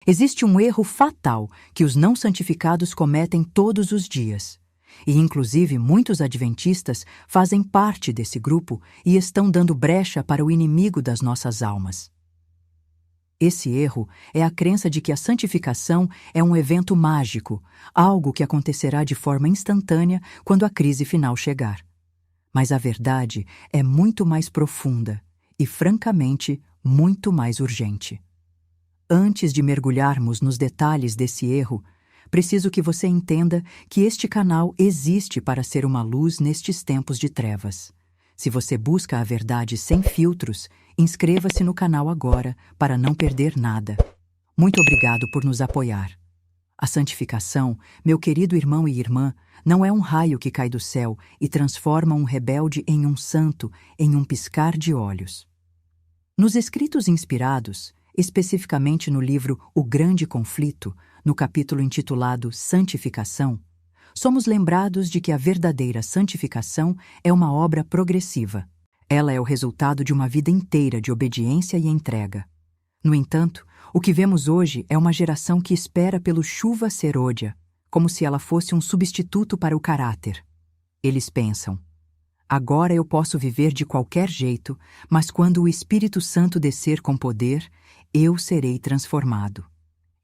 Existe um erro fatal que os não santificados cometem todos os dias. E, inclusive, muitos adventistas fazem parte desse grupo e estão dando brecha para o inimigo das nossas almas. Esse erro é a crença de que a santificação é um evento mágico, algo que acontecerá de forma instantânea quando a crise final chegar. Mas a verdade é muito mais profunda e, francamente, muito mais urgente. Antes de mergulharmos nos detalhes desse erro, preciso que você entenda que este canal existe para ser uma luz nestes tempos de trevas. Se você busca a verdade sem filtros, inscreva-se no canal agora para não perder nada. Muito obrigado por nos apoiar. A santificação, meu querido irmão e irmã, não é um raio que cai do céu e transforma um rebelde em um santo em um piscar de olhos. Nos escritos inspirados, especificamente no livro O Grande Conflito, no capítulo intitulado Santificação, somos lembrados de que a verdadeira santificação é uma obra progressiva. Ela é o resultado de uma vida inteira de obediência e entrega. No entanto, o que vemos hoje é uma geração que espera pelo chuva serôdia, como se ela fosse um substituto para o caráter. Eles pensam: agora eu posso viver de qualquer jeito, mas quando o Espírito Santo descer com poder, eu serei transformado.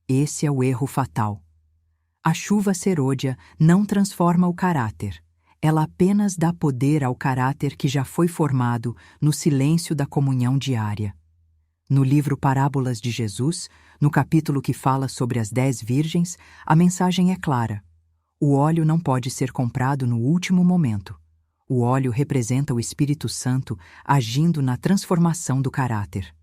Esse é o erro fatal. A chuva serôdia não transforma o caráter. Ela apenas dá poder ao caráter que já foi formado no silêncio da comunhão diária. No livro Parábolas de Jesus, no capítulo que fala sobre as 10 virgens, a mensagem é clara. O óleo não pode ser comprado no último momento. O óleo representa o Espírito Santo agindo na transformação do caráter.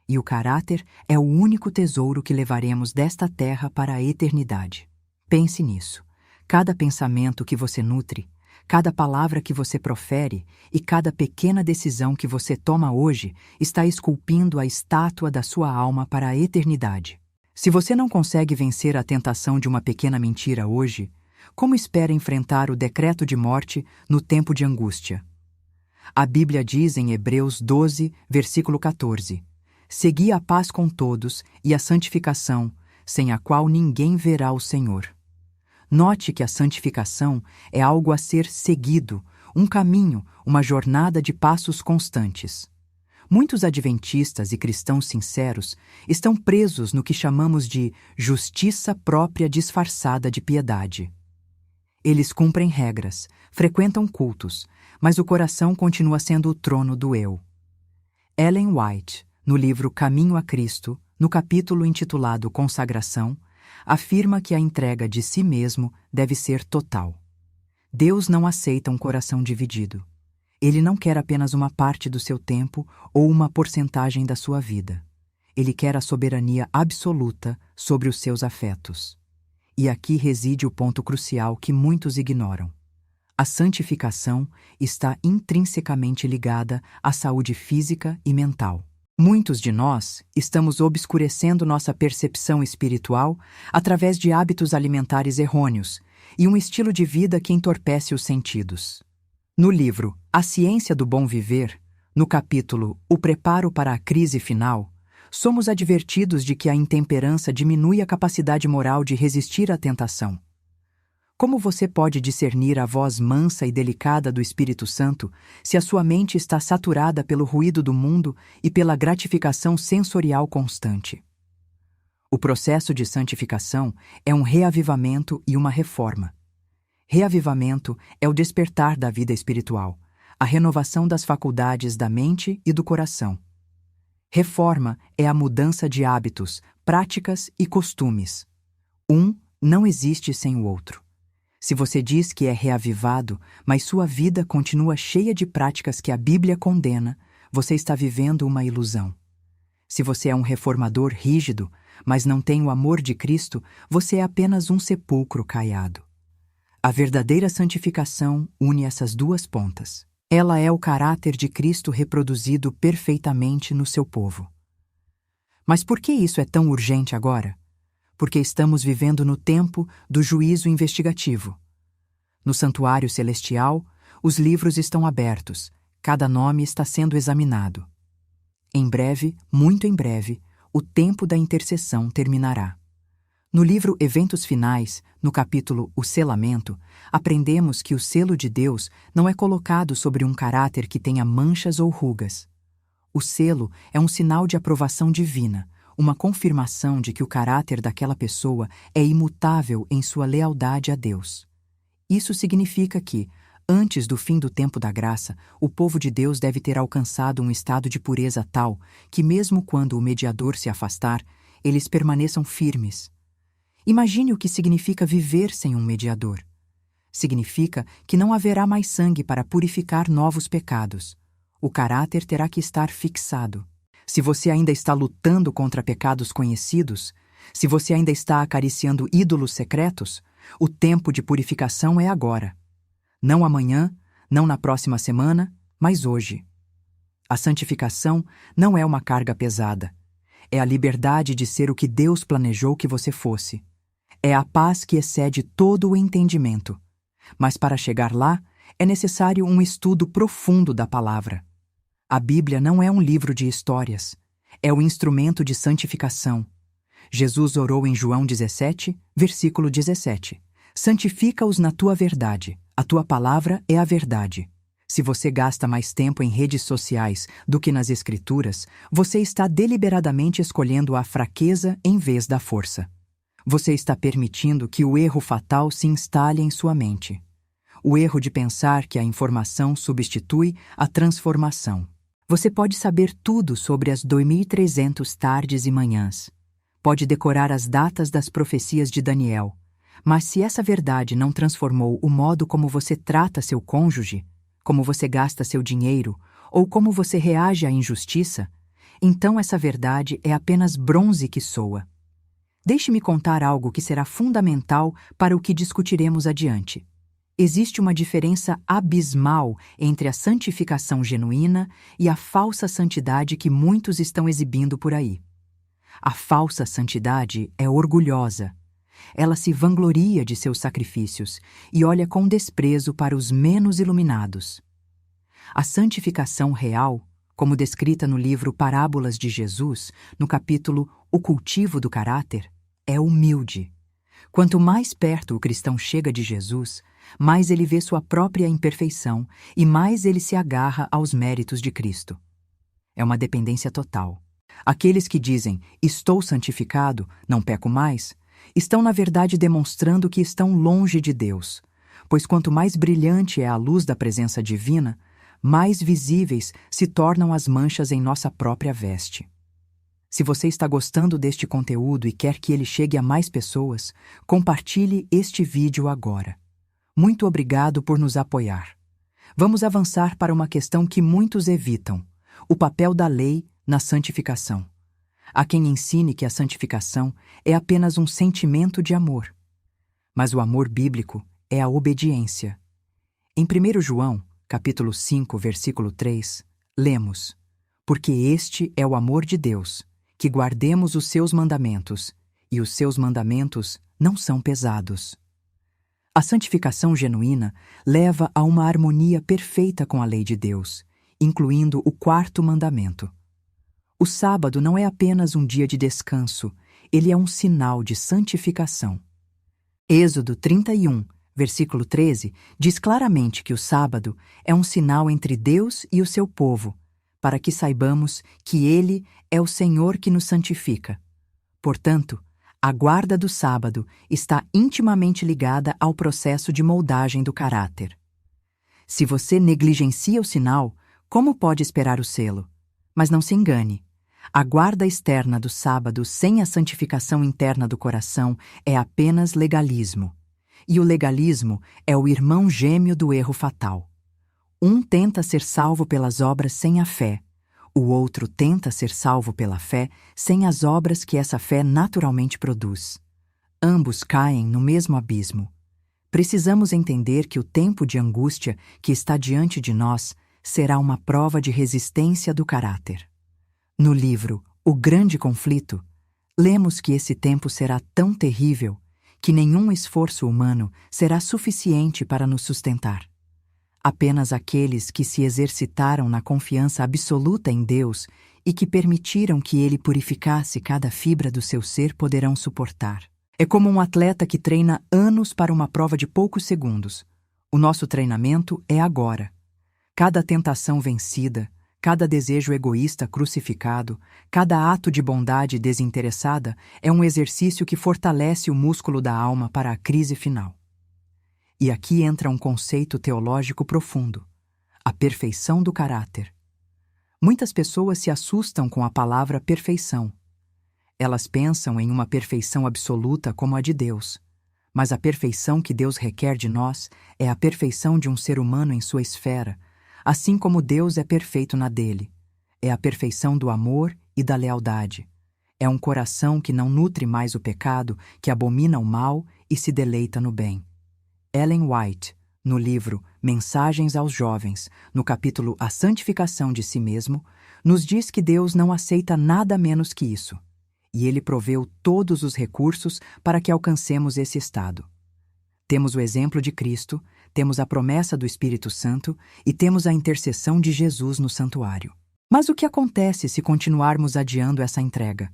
E o caráter é o único tesouro que levaremos desta terra para a eternidade. Pense nisso. Cada pensamento que você nutre, cada palavra que você profere e cada pequena decisão que você toma hoje está esculpindo a estátua da sua alma para a eternidade. Se você não consegue vencer a tentação de uma pequena mentira hoje, como espera enfrentar o decreto de morte no tempo de angústia? A Bíblia diz em Hebreus 12, versículo 14: segui a paz com todos e a santificação, sem a qual ninguém verá o Senhor. Note que a santificação é algo a ser seguido, um caminho, uma jornada de passos constantes. Muitos adventistas e cristãos sinceros estão presos no que chamamos de justiça própria disfarçada de piedade. Eles cumprem regras, frequentam cultos, mas o coração continua sendo o trono do eu. Ellen White, no livro Caminho a Cristo, no capítulo intitulado Consagração, afirma que a entrega de si mesmo deve ser total. Deus não aceita um coração dividido. Ele não quer apenas uma parte do seu tempo ou uma porcentagem da sua vida. Ele quer a soberania absoluta sobre os seus afetos. E aqui reside o ponto crucial que muitos ignoram. A santificação está intrinsecamente ligada à saúde física e mental. Muitos de nós estamos obscurecendo nossa percepção espiritual através de hábitos alimentares errôneos e um estilo de vida que entorpece os sentidos. No livro A Ciência do Bom Viver, no capítulo O Preparo para a Crise Final, somos advertidos de que a intemperança diminui a capacidade moral de resistir à tentação. Como você pode discernir a voz mansa e delicada do Espírito Santo se a sua mente está saturada pelo ruído do mundo e pela gratificação sensorial constante? O processo de santificação é um reavivamento e uma reforma. Reavivamento é o despertar da vida espiritual, a renovação das faculdades da mente e do coração. Reforma é a mudança de hábitos, práticas e costumes. Um não existe sem o outro. Se você diz que é reavivado, mas sua vida continua cheia de práticas que a Bíblia condena, você está vivendo uma ilusão. Se você é um reformador rígido, mas não tem o amor de Cristo, você é apenas um sepulcro caiado. A verdadeira santificação une essas duas pontas. Ela é o caráter de Cristo reproduzido perfeitamente no seu povo. Mas por que isso é tão urgente agora? Porque estamos vivendo no tempo do juízo investigativo. No santuário celestial, os livros estão abertos, cada nome está sendo examinado. Em breve, muito em breve, o tempo da intercessão terminará. No livro Eventos Finais, no capítulo O Selamento, aprendemos que o selo de Deus não é colocado sobre um caráter que tenha manchas ou rugas. O selo é um sinal de aprovação divina, uma confirmação de que o caráter daquela pessoa é imutável em sua lealdade a Deus. Isso significa que, antes do fim do tempo da graça, o povo de Deus deve ter alcançado um estado de pureza tal que, mesmo quando o mediador se afastar, eles permaneçam firmes. Imagine o que significa viver sem um mediador. Significa que não haverá mais sangue para purificar novos pecados. O caráter terá que estar fixado. Se você ainda está lutando contra pecados conhecidos, se você ainda está acariciando ídolos secretos, o tempo de purificação é agora. Não amanhã, não na próxima semana, mas hoje. A santificação não é uma carga pesada. É a liberdade de ser o que Deus planejou que você fosse. É a paz que excede todo o entendimento. Mas para chegar lá, é necessário um estudo profundo da palavra. A Bíblia não é um livro de histórias. É o instrumento de santificação. Jesus orou em João 17, versículo 17. Santifica-os na tua verdade. A tua palavra é a verdade. Se você gasta mais tempo em redes sociais do que nas Escrituras, você está deliberadamente escolhendo a fraqueza em vez da força. Você está permitindo que o erro fatal se instale em sua mente. O erro de pensar que a informação substitui a transformação. Você pode saber tudo sobre as 2.300 tardes e manhãs. Pode decorar as datas das profecias de Daniel. Mas se essa verdade não transformou o modo como você trata seu cônjuge, como você gasta seu dinheiro ou como você reage à injustiça, então essa verdade é apenas bronze que soa. Deixe-me contar algo que será fundamental para o que discutiremos adiante. Existe uma diferença abismal entre a santificação genuína e a falsa santidade que muitos estão exibindo por aí. A falsa santidade é orgulhosa. Ela se vangloria de seus sacrifícios e olha com desprezo para os menos iluminados. A santificação real, como descrita no livro Parábolas de Jesus, no capítulo O Cultivo do Caráter, é humilde. Quanto mais perto o cristão chega de Jesus, mais ele vê sua própria imperfeição e mais ele se agarra aos méritos de Cristo. É uma dependência total. Aqueles que dizem, estou santificado, não peco mais, estão na verdade demonstrando que estão longe de Deus, pois quanto mais brilhante é a luz da presença divina, mais visíveis se tornam as manchas em nossa própria veste. Se você está gostando deste conteúdo e quer que ele chegue a mais pessoas, compartilhe este vídeo agora. Muito obrigado por nos apoiar. Vamos avançar para uma questão que muitos evitam: o papel da lei na santificação. Há quem ensine que a santificação é apenas um sentimento de amor. Mas o amor bíblico é a obediência. Em 1 João, capítulo 5, versículo 3, lemos: porque este é o amor de Deus, que guardemos os seus mandamentos, e os seus mandamentos não são pesados. A santificação genuína leva a uma harmonia perfeita com a lei de Deus, incluindo o 4º mandamento. O sábado não é apenas um dia de descanso, ele é um sinal de santificação. Êxodo 31, versículo 13, diz claramente que o sábado é um sinal entre Deus e o seu povo, para que saibamos que Ele é o Senhor que nos santifica. Portanto, a guarda do sábado está intimamente ligada ao processo de moldagem do caráter. Se você negligencia o sinal, como pode esperar o selo? Mas não se engane. A guarda externa do sábado sem a santificação interna do coração é apenas legalismo. E o legalismo é o irmão gêmeo do erro fatal. Um tenta ser salvo pelas obras sem a fé. O outro tenta ser salvo pela fé sem as obras que essa fé naturalmente produz. Ambos caem no mesmo abismo. Precisamos entender que o tempo de angústia que está diante de nós será uma prova de resistência do caráter. No livro O Grande Conflito, lemos que esse tempo será tão terrível que nenhum esforço humano será suficiente para nos sustentar. Apenas aqueles que se exercitaram na confiança absoluta em Deus e que permitiram que Ele purificasse cada fibra do seu ser poderão suportar. É como um atleta que treina anos para uma prova de poucos segundos. O nosso treinamento é agora. Cada tentação vencida, cada desejo egoísta crucificado, cada ato de bondade desinteressada é um exercício que fortalece o músculo da alma para a crise final. E aqui entra um conceito teológico profundo: a perfeição do caráter. Muitas pessoas se assustam com a palavra perfeição. Elas pensam em uma perfeição absoluta como a de Deus. Mas a perfeição que Deus requer de nós é a perfeição de um ser humano em sua esfera, assim como Deus é perfeito na dele. É a perfeição do amor e da lealdade. É um coração que não nutre mais o pecado, que abomina o mal e se deleita no bem. Ellen White, no livro Mensagens aos Jovens, no capítulo A Santificação de Si Mesmo, nos diz que Deus não aceita nada menos que isso. E Ele proveu todos os recursos para que alcancemos esse estado. Temos o exemplo de Cristo, temos a promessa do Espírito Santo e temos a intercessão de Jesus no santuário. Mas o que acontece se continuarmos adiando essa entrega?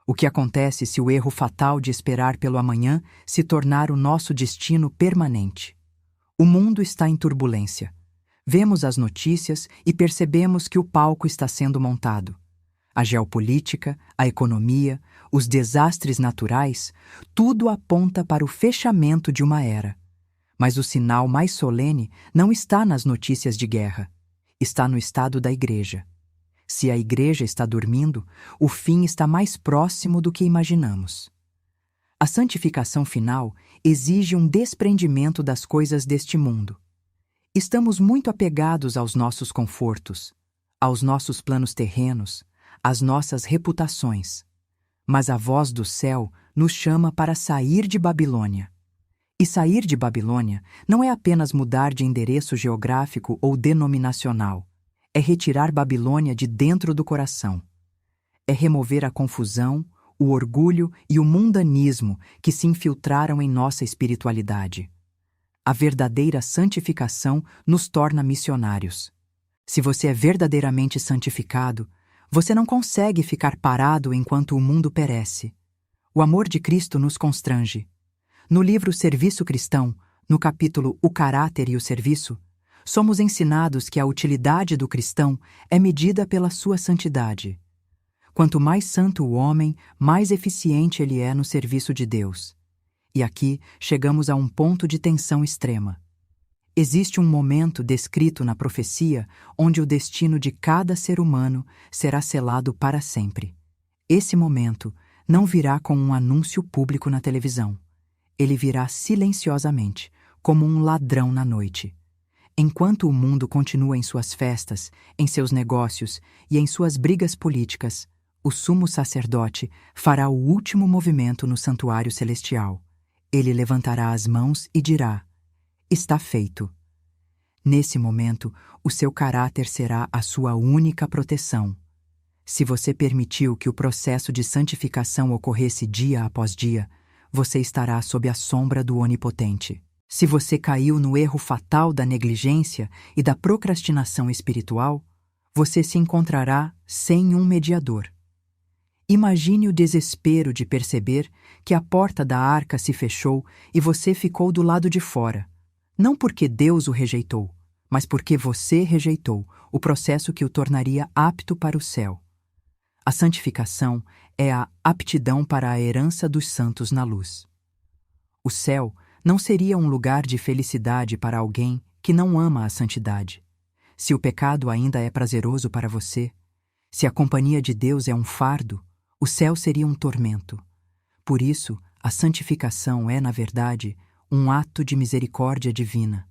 O que acontece se o erro fatal de esperar pelo amanhã se tornar o nosso destino permanente? O mundo está em turbulência. Vemos as notícias e percebemos que o palco está sendo montado. A geopolítica, a economia, os desastres naturais, tudo aponta para o fechamento de uma era. Mas o sinal mais solene não está nas notícias de guerra, está no estado da igreja. Se a igreja está dormindo, o fim está mais próximo do que imaginamos. A santificação final exige um desprendimento das coisas deste mundo. Estamos muito apegados aos nossos confortos, aos nossos planos terrenos, às nossas reputações. Mas a voz do céu nos chama para sair de Babilônia. E sair de Babilônia não é apenas mudar de endereço geográfico ou denominacional. É retirar Babilônia de dentro do coração. É remover a confusão, o orgulho e o mundanismo que se infiltraram em nossa espiritualidade. A verdadeira santificação nos torna missionários. Se você é verdadeiramente santificado, você não consegue ficar parado enquanto o mundo perece. O amor de Cristo nos constrange. No livro Serviço Cristão, no capítulo O Caráter e o Serviço, somos ensinados que a utilidade do cristão é medida pela sua santidade. Quanto mais santo o homem, mais eficiente ele é no serviço de Deus. E aqui chegamos a um ponto de tensão extrema. Existe um momento descrito na profecia onde o destino de cada ser humano será selado para sempre. Esse momento não virá com um anúncio público na televisão. Ele virá silenciosamente, como um ladrão na noite. Enquanto o mundo continua em suas festas, em seus negócios e em suas brigas políticas, o sumo sacerdote fará o último movimento no santuário celestial. Ele levantará as mãos e dirá: está feito. Nesse momento, o seu caráter será a sua única proteção. Se você permitiu que o processo de santificação ocorresse dia após dia, você estará sob a sombra do Onipotente. Se você caiu no erro fatal da negligência e da procrastinação espiritual, você se encontrará sem um mediador. Imagine o desespero de perceber que a porta da arca se fechou e você ficou do lado de fora. Não porque Deus o rejeitou, mas porque você rejeitou o processo que o tornaria apto para o céu. A santificação é a aptidão para a herança dos santos na luz. O céu não seria um lugar de felicidade para alguém que não ama a santidade. Se o pecado ainda é prazeroso para você, se a companhia de Deus é um fardo, o céu seria um tormento. Por isso, a santificação é, na verdade, um ato de misericórdia divina.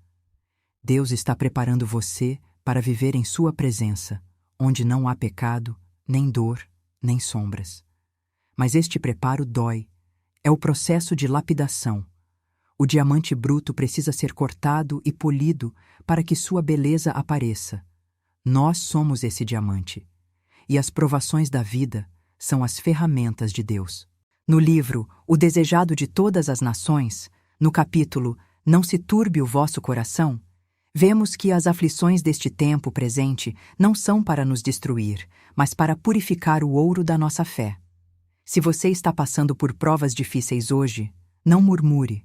Deus está preparando você para viver em sua presença, onde não há pecado, nem dor, nem sombras. Mas este preparo dói. É o processo de lapidação. O diamante bruto precisa ser cortado e polido para que sua beleza apareça. Nós somos esse diamante. E as provações da vida são as ferramentas de Deus. No livro O Desejado de Todas as Nações, no capítulo Não se turbe o vosso coração, vemos que as aflições deste tempo presente não são para nos destruir, mas para purificar o ouro da nossa fé. Se você está passando por provas difíceis hoje, não murmure.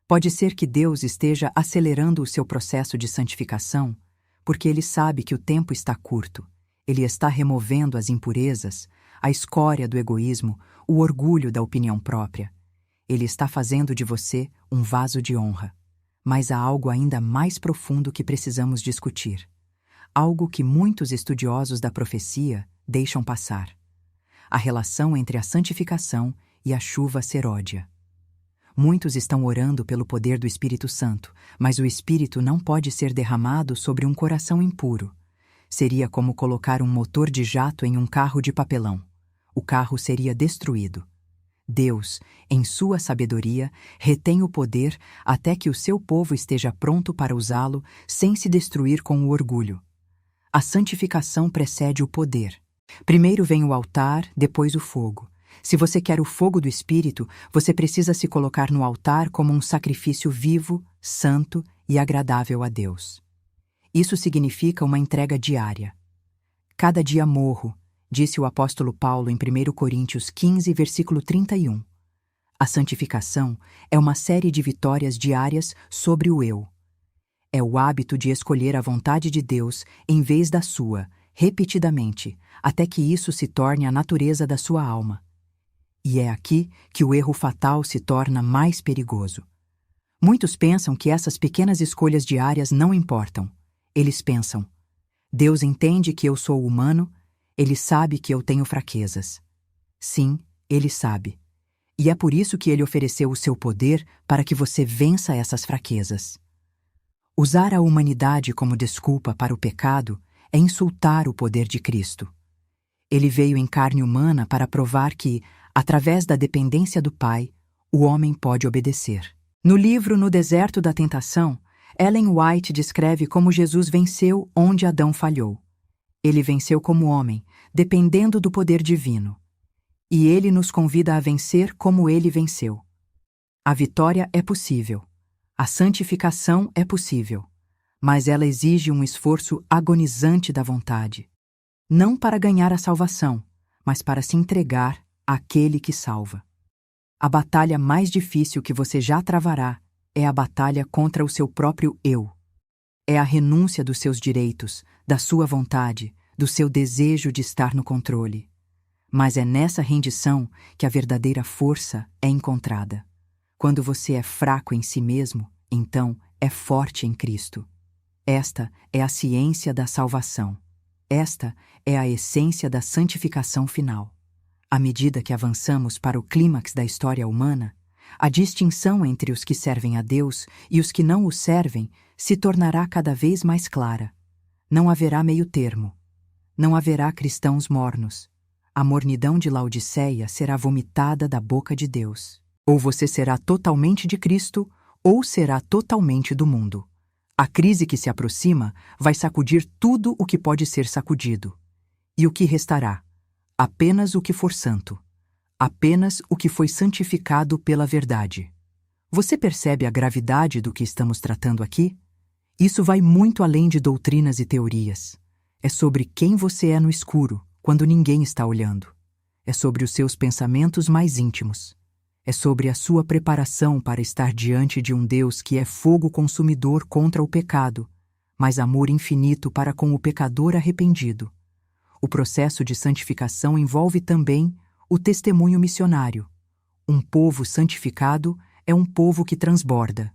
Pode ser que Deus esteja acelerando o seu processo de santificação, porque Ele sabe que o tempo está curto. Ele está removendo as impurezas, a escória do egoísmo, o orgulho da opinião própria. Ele está fazendo de você um vaso de honra. Mas há algo ainda mais profundo que precisamos discutir. Algo que muitos estudiosos da profecia deixam passar. A relação entre a santificação e a chuva seródia. Muitos estão orando pelo poder do Espírito Santo, mas o Espírito não pode ser derramado sobre um coração impuro. Seria como colocar um motor de jato em um carro de papelão. O carro seria destruído. Deus, em sua sabedoria, retém o poder até que o seu povo esteja pronto para usá-lo sem se destruir com o orgulho. A santificação precede o poder. Primeiro vem o altar, depois o fogo. Se você quer o fogo do Espírito, você precisa se colocar no altar como um sacrifício vivo, santo e agradável a Deus. Isso significa uma entrega diária. Cada dia morro, disse o apóstolo Paulo em 1 Coríntios 15, versículo 31. A santificação é uma série de vitórias diárias sobre o eu. É o hábito de escolher a vontade de Deus em vez da sua, repetidamente, até que isso se torne a natureza da sua alma. E é aqui que o erro fatal se torna mais perigoso. Muitos pensam que essas pequenas escolhas diárias não importam. Eles pensam: Deus entende que eu sou humano, Ele sabe que eu tenho fraquezas. Sim, Ele sabe. E é por isso que Ele ofereceu o seu poder para que você vença essas fraquezas. Usar a humanidade como desculpa para o pecado é insultar o poder de Cristo. Ele veio em carne humana para provar que, através da dependência do Pai, o homem pode obedecer. No livro No Deserto da Tentação, Ellen White descreve como Jesus venceu onde Adão falhou. Ele venceu como homem, dependendo do poder divino. E ele nos convida a vencer como ele venceu. A vitória é possível. A santificação é possível. Mas ela exige um esforço agonizante da vontade. Não para ganhar a salvação, mas para se entregar àquele que salva. A batalha mais difícil que você já travará é a batalha contra o seu próprio eu. É a renúncia dos seus direitos, da sua vontade, do seu desejo de estar no controle. Mas é nessa rendição que a verdadeira força é encontrada. Quando você é fraco em si mesmo, então é forte em Cristo. Esta é a ciência da salvação. Esta é a essência da santificação final. À medida que avançamos para o clímax da história humana, a distinção entre os que servem a Deus e os que não o servem se tornará cada vez mais clara. Não haverá meio-termo. Não haverá cristãos mornos. A mornidão de Laodiceia será vomitada da boca de Deus. Ou você será totalmente de Cristo, ou será totalmente do mundo. A crise que se aproxima vai sacudir tudo o que pode ser sacudido. E o que restará? Apenas o que for santo. Apenas o que foi santificado pela verdade. Você percebe a gravidade do que estamos tratando aqui? Isso vai muito além de doutrinas e teorias. É sobre quem você é no escuro, quando ninguém está olhando. É sobre os seus pensamentos mais íntimos. É sobre a sua preparação para estar diante de um Deus que é fogo consumidor contra o pecado, mas amor infinito para com o pecador arrependido. O processo de santificação envolve também o testemunho missionário. Um povo santificado é um povo que transborda.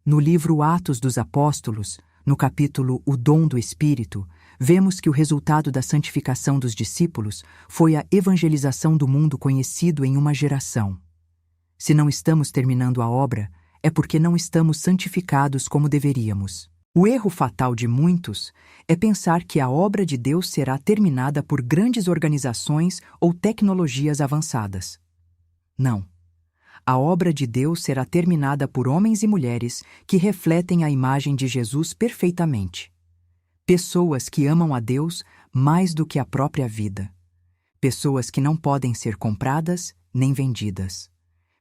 No livro Atos dos Apóstolos, no capítulo O Dom do Espírito, vemos que o resultado da santificação dos discípulos foi a evangelização do mundo conhecido em uma geração. Se não estamos terminando a obra, é porque não estamos santificados como deveríamos. O erro fatal de muitos é pensar que a obra de Deus será terminada por grandes organizações ou tecnologias avançadas. Não. A obra de Deus será terminada por homens e mulheres que refletem a imagem de Jesus perfeitamente. Pessoas que amam a Deus mais do que a própria vida. Pessoas que não podem ser compradas nem vendidas.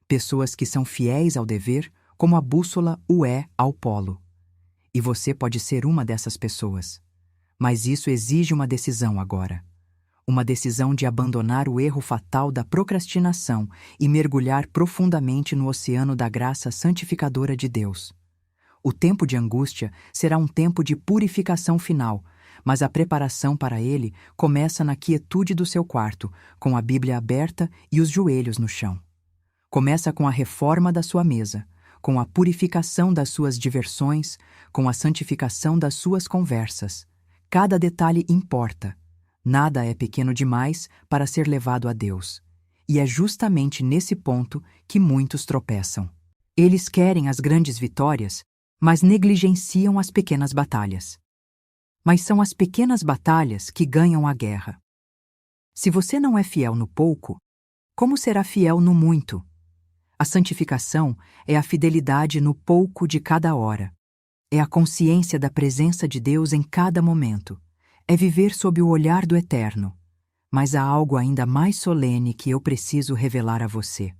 Pessoas que são fiéis ao dever, como a bússola o é ao polo. E você pode ser uma dessas pessoas. Mas isso exige uma decisão agora. uma decisão de abandonar o erro fatal da procrastinação e mergulhar profundamente no oceano da graça santificadora de Deus. O tempo de angústia será um tempo de purificação final, mas a preparação para ele começa na quietude do seu quarto, com a Bíblia aberta e os joelhos no chão. Começa com a reforma da sua mesa, com a purificação das suas diversões, com a santificação das suas conversas. Cada detalhe importa. Nada é pequeno demais para ser levado a Deus. E é justamente nesse ponto que muitos tropeçam. Eles querem as grandes vitórias, mas negligenciam as pequenas batalhas. Mas são as pequenas batalhas que ganham a guerra. Se você não é fiel no pouco, como será fiel no muito? A santificação é a fidelidade no pouco de cada hora. É a consciência da presença de Deus em cada momento. É viver sob o olhar do Eterno. Mas há algo ainda mais solene que eu preciso revelar a você.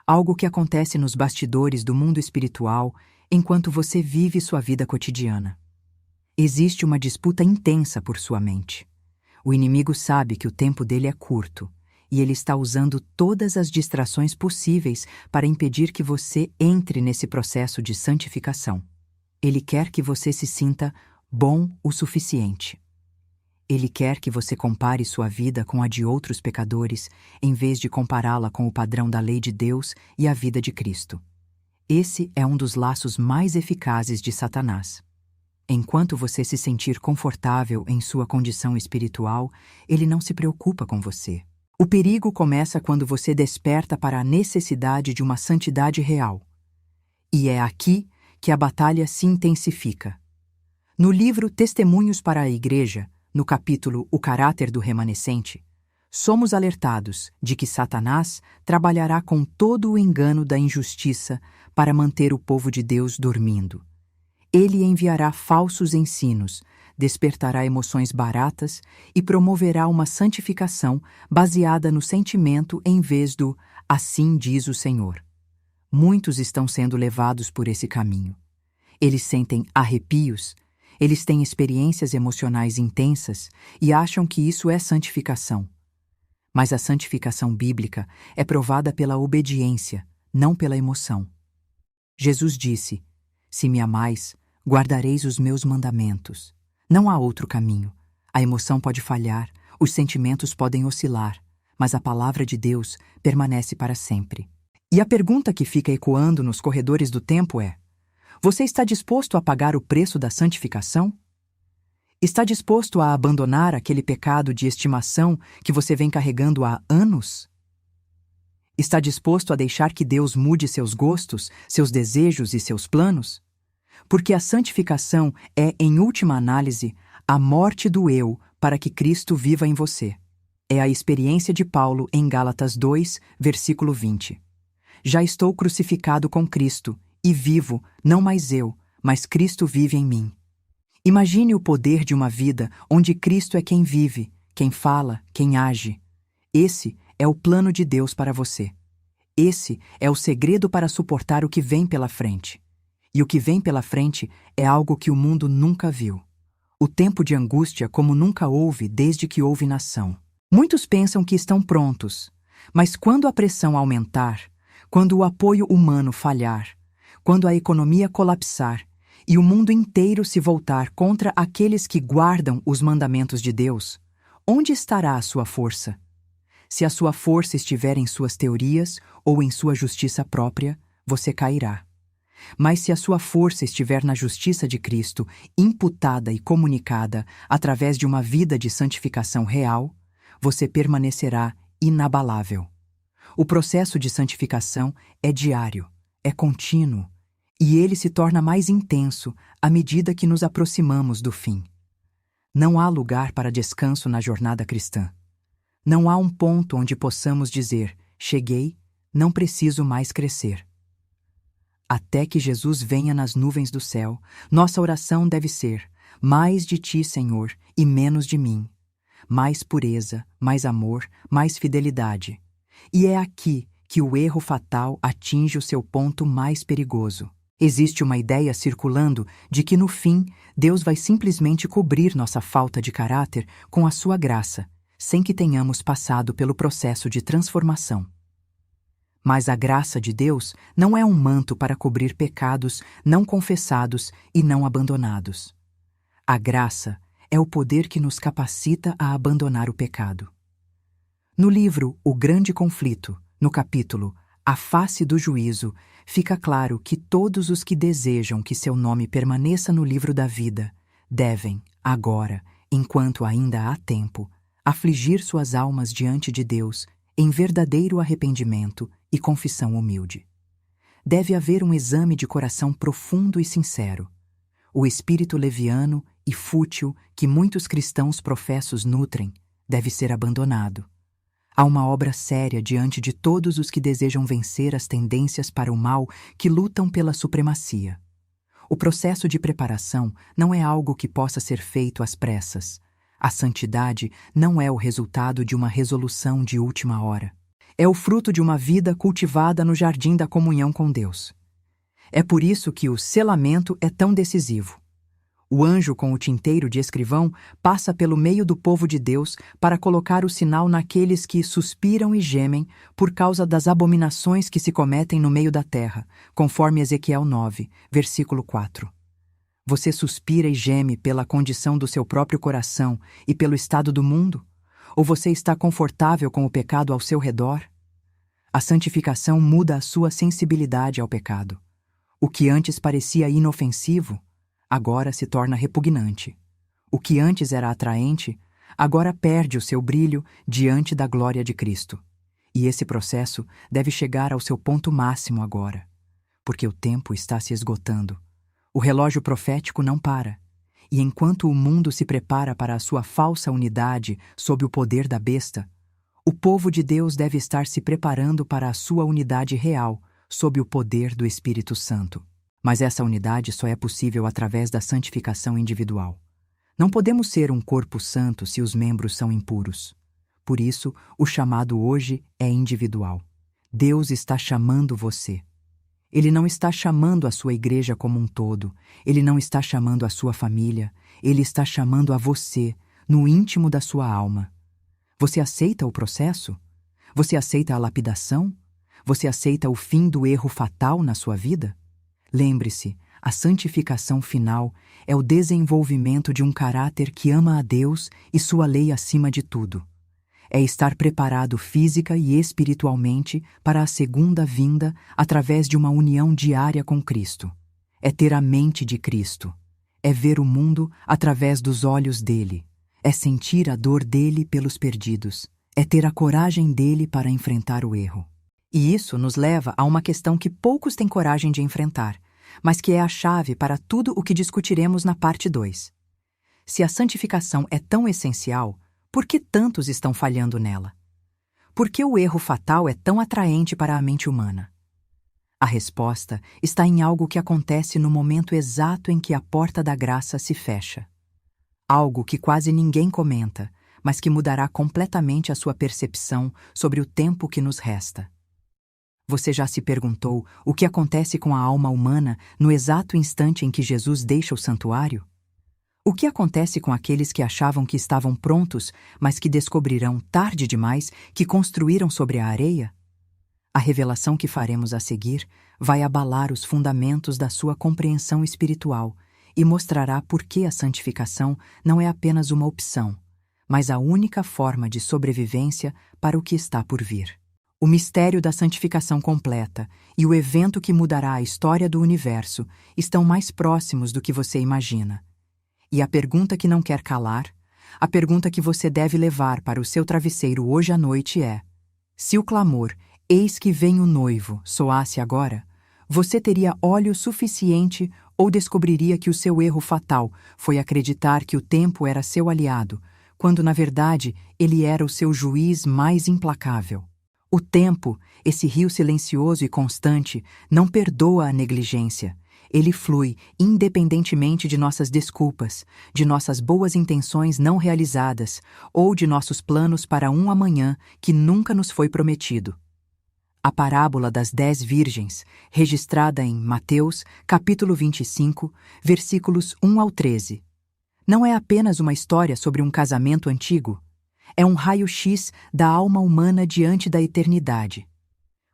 Algo que acontece nos bastidores do mundo espiritual enquanto você vive sua vida cotidiana. Existe uma disputa intensa por sua mente. O inimigo sabe que o tempo dele é curto, e ele está usando todas as distrações possíveis para impedir que você entre nesse processo de santificação. Ele quer que você se sinta bom o suficiente. Ele quer que você compare sua vida com a de outros pecadores, em vez de compará-la com o padrão da lei de Deus e a vida de Cristo. Esse é um dos laços mais eficazes de Satanás. Enquanto você se sentir confortável em sua condição espiritual, ele não se preocupa com você. O perigo começa quando você desperta para a necessidade de uma santidade real. E é aqui que a batalha se intensifica. No livro Testemunhos para a Igreja, no capítulo O Caráter do Remanescente, somos alertados de que Satanás trabalhará com todo o engano da injustiça para manter o povo de Deus dormindo. Ele enviará falsos ensinos, despertará emoções baratas e promoverá uma santificação baseada no sentimento em vez do "assim diz o Senhor". Muitos estão sendo levados por esse caminho. Eles sentem arrepios, eles têm experiências emocionais intensas e acham que isso é santificação. Mas a santificação bíblica é provada pela obediência, não pela emoção. Jesus disse: "Se me amais, guardareis os meus mandamentos". Não há outro caminho. A emoção pode falhar, os sentimentos podem oscilar, mas a palavra de Deus permanece para sempre. E a pergunta que fica ecoando nos corredores do tempo é: você está disposto a pagar o preço da santificação? Está disposto a abandonar aquele pecado de estimação que você vem carregando há anos? Está disposto a deixar que Deus mude seus gostos, seus desejos e seus planos? Porque a santificação é, em última análise, a morte do eu para que Cristo viva em você. É a experiência de Paulo em Gálatas 2, versículo 20. Já estou crucificado com Cristo, e vivo, não mais eu, mas Cristo vive em mim. Imagine o poder de uma vida onde Cristo é quem vive, quem fala, quem age. Esse é o plano de Deus para você. Esse é o segredo para suportar o que vem pela frente. E o que vem pela frente é algo que o mundo nunca viu. O tempo de angústia como nunca houve desde que houve nação. Muitos pensam que estão prontos, mas quando a pressão aumentar, quando o apoio humano falhar, quando a economia colapsar e o mundo inteiro se voltar contra aqueles que guardam os mandamentos de Deus, onde estará a sua força? Se a sua força estiver em suas teorias ou em sua justiça própria, você cairá. Mas se a sua força estiver na justiça de Cristo, imputada e comunicada através de uma vida de santificação real, você permanecerá inabalável. O processo de santificação é diário, é contínuo, e ele se torna mais intenso à medida que nos aproximamos do fim. Não há lugar para descanso na jornada cristã. Não há um ponto onde possamos dizer: cheguei, não preciso mais crescer. Até que Jesus venha nas nuvens do céu, nossa oração deve ser: mais de ti, Senhor, e menos de mim. Mais pureza, mais amor, mais fidelidade. E é aqui que o erro fatal atinge o seu ponto mais perigoso. Existe uma ideia circulando de que no fim, Deus vai simplesmente cobrir nossa falta de caráter com a sua graça, sem que tenhamos passado pelo processo de transformação. Mas a graça de Deus não é um manto para cobrir pecados não confessados e não abandonados. A graça é o poder que nos capacita a abandonar o pecado. No livro O Grande Conflito, no capítulo A Face do Juízo, fica claro que todos os que desejam que seu nome permaneça no livro da vida devem, agora, enquanto ainda há tempo, afligir suas almas diante de Deus em verdadeiro arrependimento e confissão humilde. Deve haver um exame de coração profundo e sincero. O espírito leviano e fútil que muitos cristãos professos nutrem deve ser abandonado. Há uma obra séria diante de todos os que desejam vencer as tendências para o mal que lutam pela supremacia. O processo de preparação não é algo que possa ser feito às pressas. A santidade não é o resultado de uma resolução de última hora. É o fruto de uma vida cultivada no jardim da comunhão com Deus. É por isso que o selamento é tão decisivo. O anjo com o tinteiro de escrivão passa pelo meio do povo de Deus para colocar o sinal naqueles que suspiram e gemem por causa das abominações que se cometem no meio da terra, conforme Ezequiel 9, versículo 4. Você suspira e geme pela condição do seu próprio coração e pelo estado do mundo? Ou você está confortável com o pecado ao seu redor? A santificação muda a sua sensibilidade ao pecado. O que antes parecia inofensivo, agora se torna repugnante. O que antes era atraente, agora perde o seu brilho diante da glória de Cristo. E esse processo deve chegar ao seu ponto máximo agora, porque o tempo está se esgotando. O relógio profético não para, e enquanto o mundo se prepara para a sua falsa unidade sob o poder da besta, o povo de Deus deve estar se preparando para a sua unidade real sob o poder do Espírito Santo. Mas essa unidade só é possível através da santificação individual. Não podemos ser um corpo santo se os membros são impuros. Por isso, o chamado hoje é individual. Deus está chamando você. Ele não está chamando a sua igreja como um todo. Ele não está chamando a sua família. Ele está chamando a você, no íntimo da sua alma. Você aceita o processo? Você aceita a lapidação? Você aceita o fim do erro fatal na sua vida? Lembre-se, a santificação final é o desenvolvimento de um caráter que ama a Deus e sua lei acima de tudo. É estar preparado física e espiritualmente para a segunda vinda através de uma união diária com Cristo. É ter a mente de Cristo. É ver o mundo através dos olhos dele. É sentir a dor dele pelos perdidos. É ter a coragem dele para enfrentar o erro. E isso nos leva a uma questão que poucos têm coragem de enfrentar, mas que é a chave para tudo o que discutiremos na parte 2. Se a santificação é tão essencial, por que tantos estão falhando nela? Por que o erro fatal é tão atraente para a mente humana? A resposta está em algo que acontece no momento exato em que a porta da graça se fecha. Algo que quase ninguém comenta, mas que mudará completamente a sua percepção sobre o tempo que nos resta. Você já se perguntou o que acontece com a alma humana no exato instante em que Jesus deixa o santuário? O que acontece com aqueles que achavam que estavam prontos, mas que descobrirão tarde demais que construíram sobre a areia? A revelação que faremos a seguir vai abalar os fundamentos da sua compreensão espiritual e mostrará por que a santificação não é apenas uma opção, mas a única forma de sobrevivência para o que está por vir. O mistério da santificação completa e o evento que mudará a história do universo estão mais próximos do que você imagina. E a pergunta que não quer calar, a pergunta que você deve levar para o seu travesseiro hoje à noite é: se o clamor "Eis que vem o noivo" soasse agora, você teria óleo suficiente ou descobriria que o seu erro fatal foi acreditar que o tempo era seu aliado, quando na verdade ele era o seu juiz mais implacável? O tempo, esse rio silencioso e constante, não perdoa a negligência. Ele flui independentemente de nossas desculpas, de nossas boas intenções não realizadas ou de nossos planos para um amanhã que nunca nos foi prometido. A parábola das 10 virgens, registrada em Mateus, capítulo 25, versículos 1 ao 13. Não é apenas uma história sobre um casamento antigo. é um raio-x da alma humana diante da eternidade.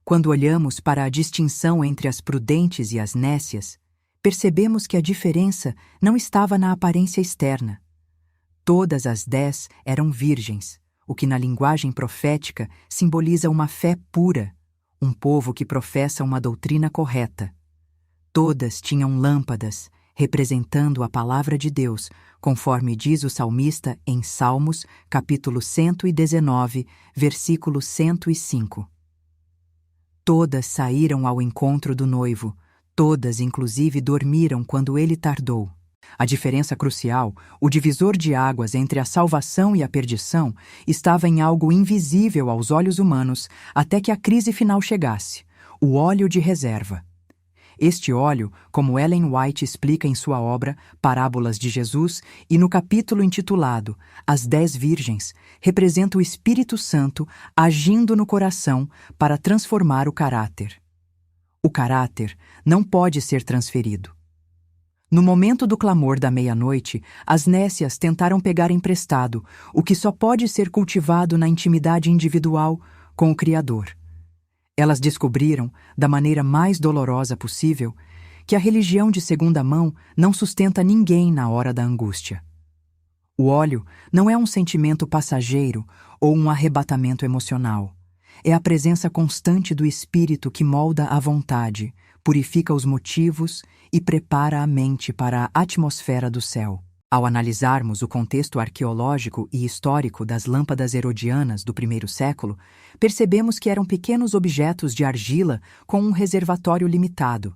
Quando olhamos para a distinção entre as prudentes e as nécias, percebemos que a diferença não estava na aparência externa. Todas as 10 eram virgens, o que na linguagem profética simboliza uma fé pura, um povo que professa uma doutrina correta. Todas tinham lâmpadas, representando a palavra de Deus, conforme diz o salmista em Salmos, capítulo 119, versículo 105. Todas saíram ao encontro do noivo, todas inclusive dormiram quando ele tardou. A diferença crucial, o divisor de águas entre a salvação e a perdição, estava em algo invisível aos olhos humanos até que a crise final chegasse: o óleo de reserva. Este óleo, como Ellen White explica em sua obra Parábolas de Jesus e no capítulo intitulado As 10 Virgens, representa o Espírito Santo agindo no coração para transformar o caráter. O caráter não pode ser transferido. No momento do clamor da meia-noite, as nécias tentaram pegar emprestado o que só pode ser cultivado na intimidade individual com o Criador. Elas descobriram, da maneira mais dolorosa possível, que a religião de segunda mão não sustenta ninguém na hora da angústia. O óleo não é um sentimento passageiro ou um arrebatamento emocional. É a presença constante do Espírito que molda a vontade, purifica os motivos e prepara a mente para a atmosfera do céu. Ao analisarmos o contexto arqueológico e histórico das lâmpadas herodianas do primeiro século, percebemos que eram pequenos objetos de argila com um reservatório limitado.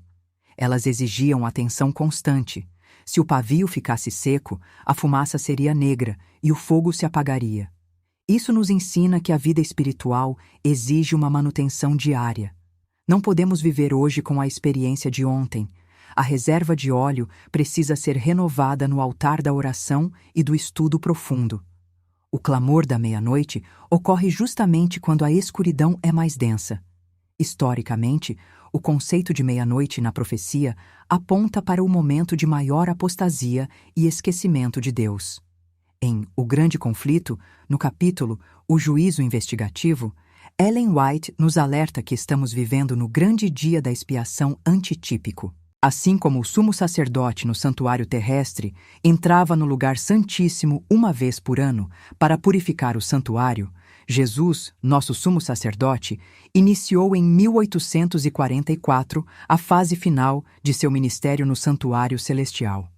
Elas exigiam atenção constante. Se o pavio ficasse seco, a fumaça seria negra e o fogo se apagaria. Isso nos ensina que a vida espiritual exige uma manutenção diária. Não podemos viver hoje com a experiência de ontem. A reserva de óleo precisa ser renovada no altar da oração e do estudo profundo. O clamor da meia-noite ocorre justamente quando a escuridão é mais densa. Historicamente, o conceito de meia-noite na profecia aponta para o momento de maior apostasia e esquecimento de Deus. Em O Grande Conflito, no capítulo O Juízo Investigativo, Ellen White nos alerta que estamos vivendo no grande dia da expiação antitípico. Assim como o sumo sacerdote no santuário terrestre entrava no lugar santíssimo uma vez por ano para purificar o santuário, Jesus, nosso sumo sacerdote, iniciou em 1844 a fase final de seu ministério no santuário celestial.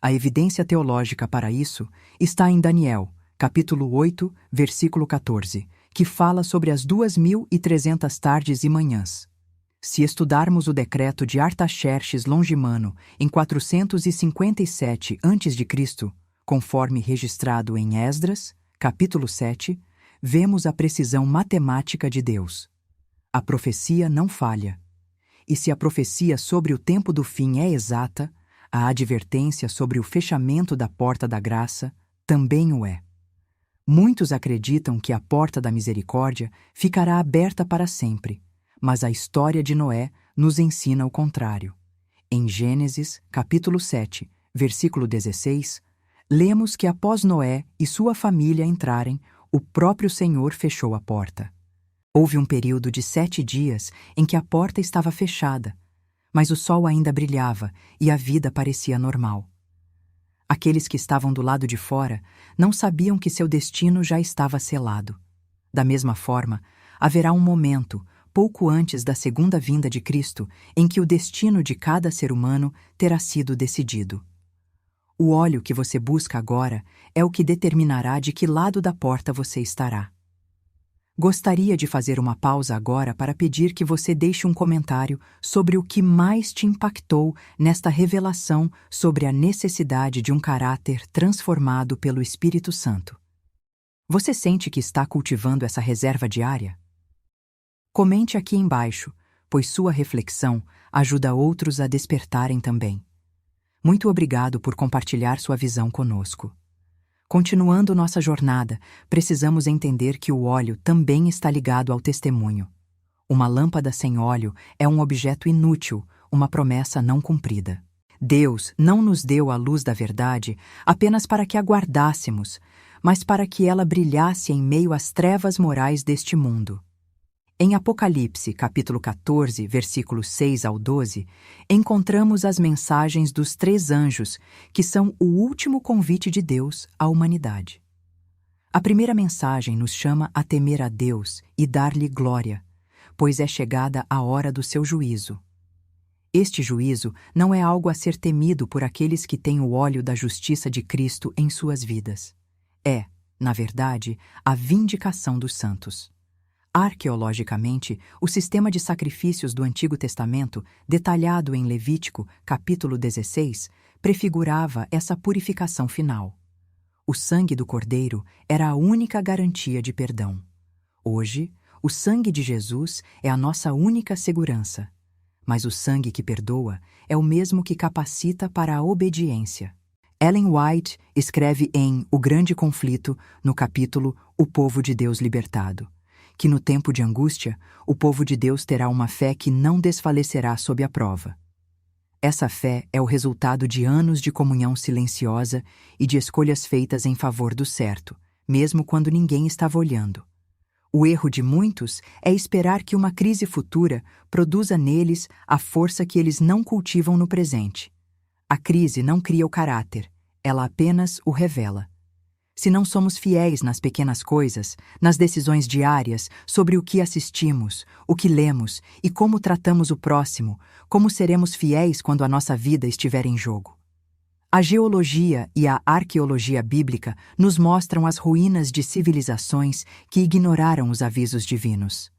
A evidência teológica para isso está em Daniel, capítulo 8, versículo 14, que fala sobre as 2.300 tardes e manhãs. Se estudarmos o decreto de Artaxerxes Longimano em 457 a.C., conforme registrado em Esdras, capítulo 7, vemos a precisão matemática de Deus. A profecia não falha. E se a profecia sobre o tempo do fim é exata, a advertência sobre o fechamento da porta da graça também o é. Muitos acreditam que a porta da misericórdia ficará aberta para sempre, mas a história de Noé nos ensina o contrário. Em Gênesis, capítulo 7, versículo 16, lemos que após Noé e sua família entrarem, o próprio Senhor fechou a porta. Houve um período de 7 dias em que a porta estava fechada, mas o sol ainda brilhava e a vida parecia normal. Aqueles que estavam do lado de fora não sabiam que seu destino já estava selado. Da mesma forma, haverá um momento, pouco antes da segunda vinda de Cristo, em que o destino de cada ser humano terá sido decidido. O óleo que você busca agora é o que determinará de que lado da porta você estará. Gostaria de fazer uma pausa agora para pedir que você deixe um comentário sobre o que mais te impactou nesta revelação sobre a necessidade de um caráter transformado pelo Espírito Santo. Você sente que está cultivando essa reserva diária? Comente aqui embaixo, pois sua reflexão ajuda outros a despertarem também. Muito obrigado por compartilhar sua visão conosco. Continuando nossa jornada, precisamos entender que o óleo também está ligado ao testemunho. Uma lâmpada sem óleo é um objeto inútil, uma promessa não cumprida. Deus não nos deu a luz da verdade apenas para que a guardássemos, mas para que ela brilhasse em meio às trevas morais deste mundo. Em Apocalipse, capítulo 14, versículos 6 ao 12, encontramos as mensagens dos 3 anjos, que são o último convite de Deus à humanidade. A primeira mensagem nos chama a temer a Deus e dar-lhe glória, pois é chegada a hora do seu juízo. Este juízo não é algo a ser temido por aqueles que têm o óleo da justiça de Cristo em suas vidas. É, na verdade, a vindicação dos santos. Arqueologicamente, o sistema de sacrifícios do Antigo Testamento, detalhado em Levítico, capítulo 16, prefigurava essa purificação final. O sangue do Cordeiro era a única garantia de perdão. Hoje, o sangue de Jesus é a nossa única segurança. Mas o sangue que perdoa é o mesmo que capacita para a obediência. Ellen White escreve em O Grande Conflito, no capítulo O Povo de Deus Libertado, que no tempo de angústia, o povo de Deus terá uma fé que não desfalecerá sob a prova. Essa fé é o resultado de anos de comunhão silenciosa e de escolhas feitas em favor do certo, mesmo quando ninguém estava olhando. O erro de muitos é esperar que uma crise futura produza neles a força que eles não cultivam no presente. A crise não cria o caráter, ela apenas o revela. Se não somos fiéis nas pequenas coisas, nas decisões diárias, sobre o que assistimos, o que lemos e como tratamos o próximo, como seremos fiéis quando a nossa vida estiver em jogo? A geologia e a arqueologia bíblica nos mostram as ruínas de civilizações que ignoraram os avisos divinos.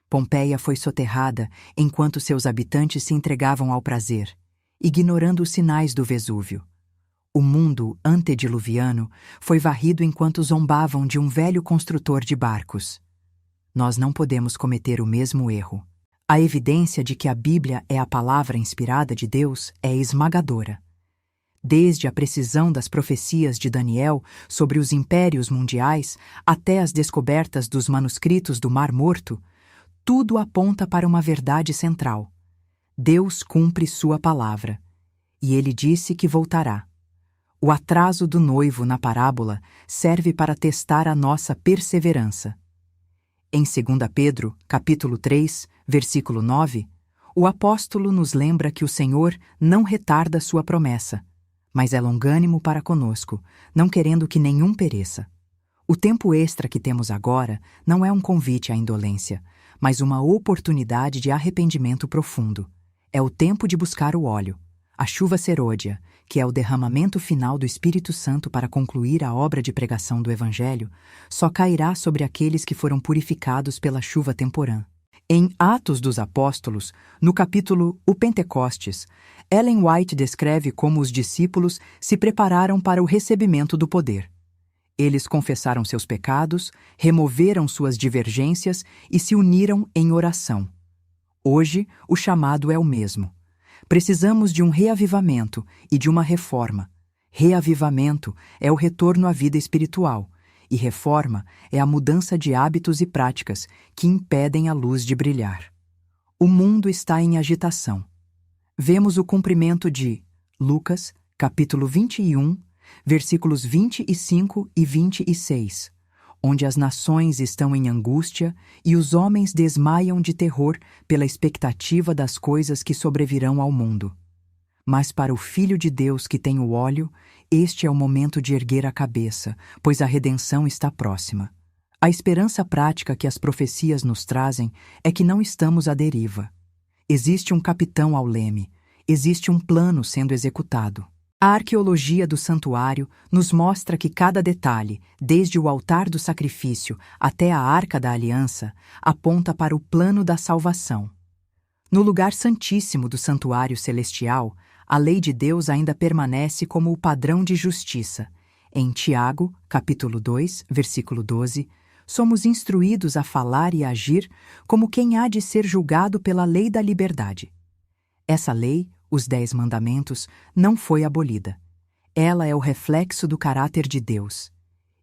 Pompeia foi soterrada enquanto seus habitantes se entregavam ao prazer, ignorando os sinais do Vesúvio. O mundo antediluviano foi varrido enquanto zombavam de um velho construtor de barcos. Nós não podemos cometer o mesmo erro. A evidência de que a Bíblia é a palavra inspirada de Deus é esmagadora. Desde a precisão das profecias de Daniel sobre os impérios mundiais até as descobertas dos manuscritos do Mar Morto, tudo aponta para uma verdade central. Deus cumpre sua palavra, e ele disse que voltará. O atraso do noivo na parábola serve para testar a nossa perseverança. Em 2 Pedro, capítulo 3, versículo 9, o apóstolo nos lembra que o Senhor não retarda sua promessa, mas é longânimo para conosco, não querendo que nenhum pereça. O tempo extra que temos agora não é um convite à indolência, mas uma oportunidade de arrependimento profundo. É o tempo de buscar o óleo, a chuva serôdia, que é o derramamento final do Espírito Santo para concluir a obra de pregação do Evangelho, só cairá sobre aqueles que foram purificados pela chuva temporã. Em Atos dos Apóstolos, no capítulo O Pentecostes, Ellen White descreve como os discípulos se prepararam para o recebimento do poder. Eles confessaram seus pecados, removeram suas divergências e se uniram em oração. Hoje, o chamado é o mesmo. Precisamos de um reavivamento e de uma reforma. Reavivamento é o retorno à vida espiritual, e reforma é a mudança de hábitos e práticas que impedem a luz de brilhar. O mundo está em agitação. Vemos o cumprimento de Lucas, capítulo 21, versículos 25 e 26, onde as nações estão em angústia e os homens desmaiam de terror pela expectativa das coisas que sobrevirão ao mundo. Mas para o Filho de Deus que tem o óleo, este é o momento de erguer a cabeça, pois a redenção está próxima. A esperança prática que as profecias nos trazem é que não estamos à deriva. Existe um capitão ao leme, existe um plano sendo executado. A arqueologia do santuário nos mostra que cada detalhe, desde o altar do sacrifício até a Arca da Aliança, aponta para o plano da salvação. No lugar santíssimo do santuário celestial, a lei de Deus ainda permanece como o padrão de justiça. Em Tiago, capítulo 2, versículo 12, somos instruídos a falar e agir como quem há de ser julgado pela lei da liberdade. Essa lei, os 10 mandamentos, não foi abolida. Ela é o reflexo do caráter de Deus.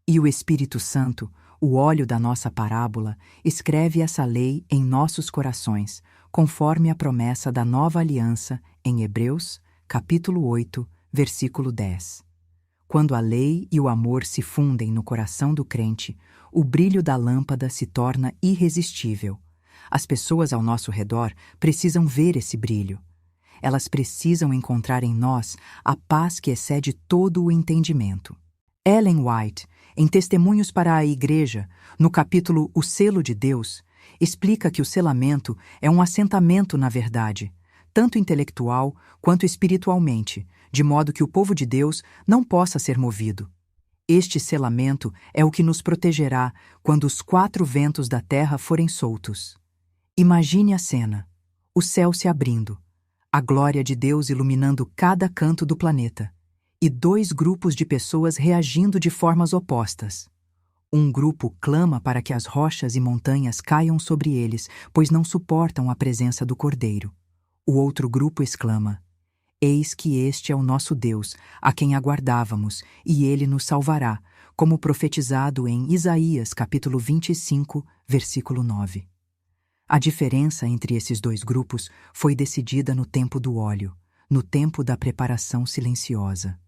E o Espírito Santo, o óleo da nossa parábola, escreve essa lei em nossos corações, conforme a promessa da nova aliança em Hebreus, capítulo 8, versículo 10. Quando a lei e o amor se fundem no coração do crente, o brilho da lâmpada se torna irresistível. As pessoas ao nosso redor precisam ver esse brilho. Elas precisam encontrar em nós a paz que excede todo o entendimento. Ellen White, em Testemunhos para a Igreja, no capítulo O Selo de Deus, explica que o selamento é um assentamento na verdade, tanto intelectual quanto espiritualmente, de modo que o povo de Deus não possa ser movido. Este selamento é o que nos protegerá quando os 4 ventos da terra forem soltos. Imagine a cena: o céu se abrindo, a glória de Deus iluminando cada canto do planeta, e 2 grupos de pessoas reagindo de formas opostas. Um grupo clama para que as rochas e montanhas caiam sobre eles, pois não suportam a presença do Cordeiro. O outro grupo exclama: Eis que este é o nosso Deus, a quem aguardávamos, e ele nos salvará, como profetizado em Isaías, capítulo 25, versículo 9. A diferença entre esses 2 grupos foi decidida no tempo do óleo, no tempo da preparação silenciosa.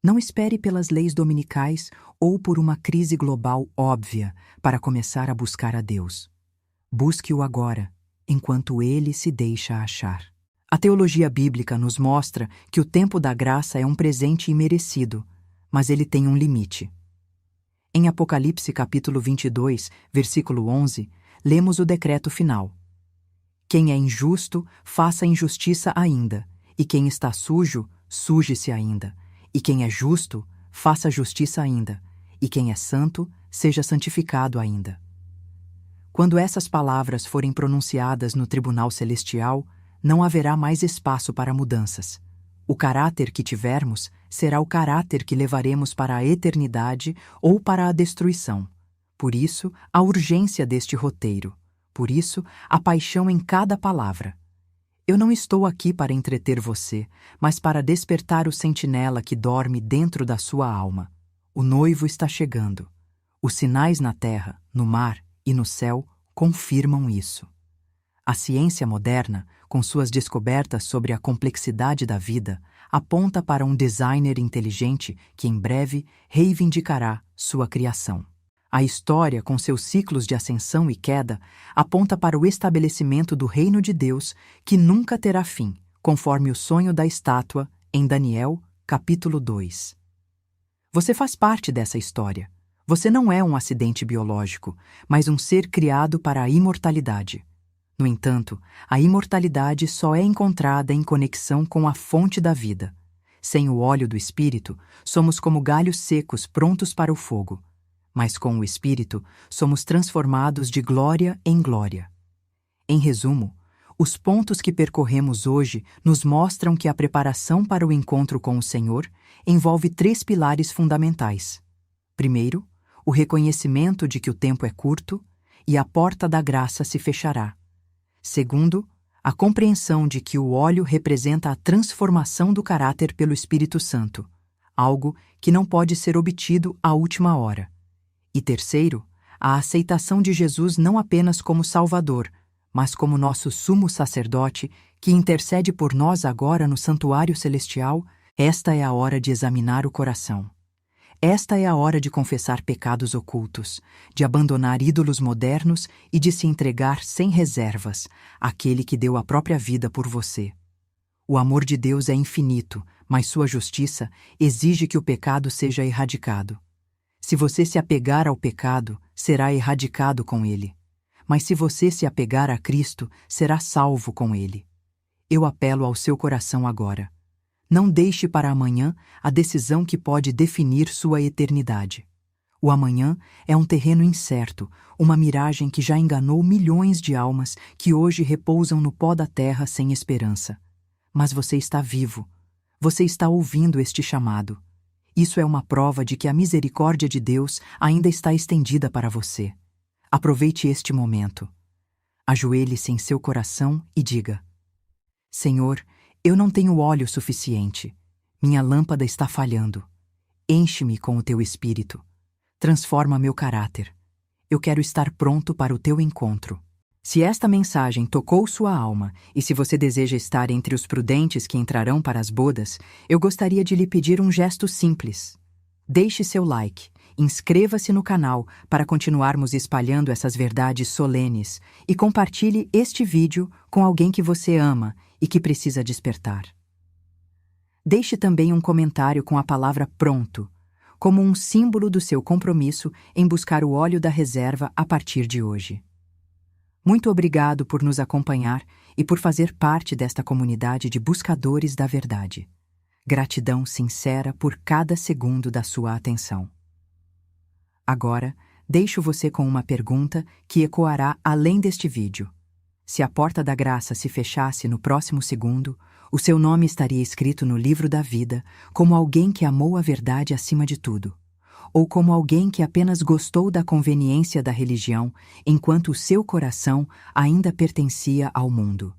Não espere pelas leis dominicais ou por uma crise global óbvia para começar a buscar a Deus. Busque-o agora, enquanto ele se deixa achar. A teologia bíblica nos mostra que o tempo da graça é um presente imerecido, mas ele tem um limite. Em Apocalipse capítulo 22, versículo 11, lemos o decreto final. Quem é injusto, faça injustiça ainda, e quem está sujo, suje-se ainda, e quem é justo, faça justiça ainda, e quem é santo, seja santificado ainda. Quando essas palavras forem pronunciadas no tribunal celestial, não haverá mais espaço para mudanças. O caráter que tivermos será o caráter que levaremos para a eternidade ou para a destruição. Por isso, a urgência deste roteiro. Por isso, a paixão em cada palavra. Eu não estou aqui para entreter você, mas para despertar o sentinela que dorme dentro da sua alma. O noivo está chegando. Os sinais na terra, no mar e no céu confirmam isso. A ciência moderna, com suas descobertas sobre a complexidade da vida, aponta para um designer inteligente que em breve reivindicará sua criação. A história, com seus ciclos de ascensão e queda, aponta para o estabelecimento do reino de Deus, que nunca terá fim, conforme o sonho da estátua em Daniel, capítulo 2. Você faz parte dessa história. Você não é um acidente biológico, mas um ser criado para a imortalidade. No entanto, a imortalidade só é encontrada em conexão com a fonte da vida. Sem o óleo do Espírito, somos como galhos secos prontos para o fogo. Mas com o Espírito, somos transformados de glória em glória. Em resumo, os pontos que percorremos hoje nos mostram que a preparação para o encontro com o Senhor envolve 3 pilares fundamentais. Primeiro, o reconhecimento de que o tempo é curto e a porta da graça se fechará. Segundo, a compreensão de que o óleo representa a transformação do caráter pelo Espírito Santo, algo que não pode ser obtido à última hora. E terceiro, a aceitação de Jesus não apenas como Salvador, mas como nosso sumo sacerdote que intercede por nós agora no santuário celestial. Esta é a hora de examinar o coração. Esta é a hora de confessar pecados ocultos, de abandonar ídolos modernos e de se entregar sem reservas àquele que deu a própria vida por você. O amor de Deus é infinito, mas sua justiça exige que o pecado seja erradicado. Se você se apegar ao pecado, será erradicado com ele. Mas se você se apegar a Cristo, será salvo com ele. Eu apelo ao seu coração agora. Não deixe para amanhã a decisão que pode definir sua eternidade. O amanhã é um terreno incerto, uma miragem que já enganou milhões de almas que hoje repousam no pó da terra sem esperança. Mas você está vivo. Você está ouvindo este chamado. Isso é uma prova de que a misericórdia de Deus ainda está estendida para você. Aproveite este momento. Ajoelhe-se em seu coração e diga: Senhor, eu não tenho óleo suficiente. Minha lâmpada está falhando. Enche-me com o teu Espírito. Transforma meu caráter. Eu quero estar pronto para o teu encontro. Se esta mensagem tocou sua alma e se você deseja estar entre os prudentes que entrarão para as bodas, eu gostaria de lhe pedir um gesto simples. Deixe seu like, inscreva-se no canal para continuarmos espalhando essas verdades solenes e compartilhe este vídeo com alguém que você ama e que precisa despertar. Deixe também um comentário com a palavra pronto, como um símbolo do seu compromisso em buscar o óleo da reserva a partir de hoje. Muito obrigado por nos acompanhar e por fazer parte desta comunidade de buscadores da verdade. Gratidão sincera por cada segundo da sua atenção. Agora, deixo você com uma pergunta que ecoará além deste vídeo. Se a porta da graça se fechasse no próximo segundo, o seu nome estaria escrito no livro da vida como alguém que amou a verdade acima de tudo, ou como alguém que apenas gostou da conveniência da religião enquanto o seu coração ainda pertencia ao mundo.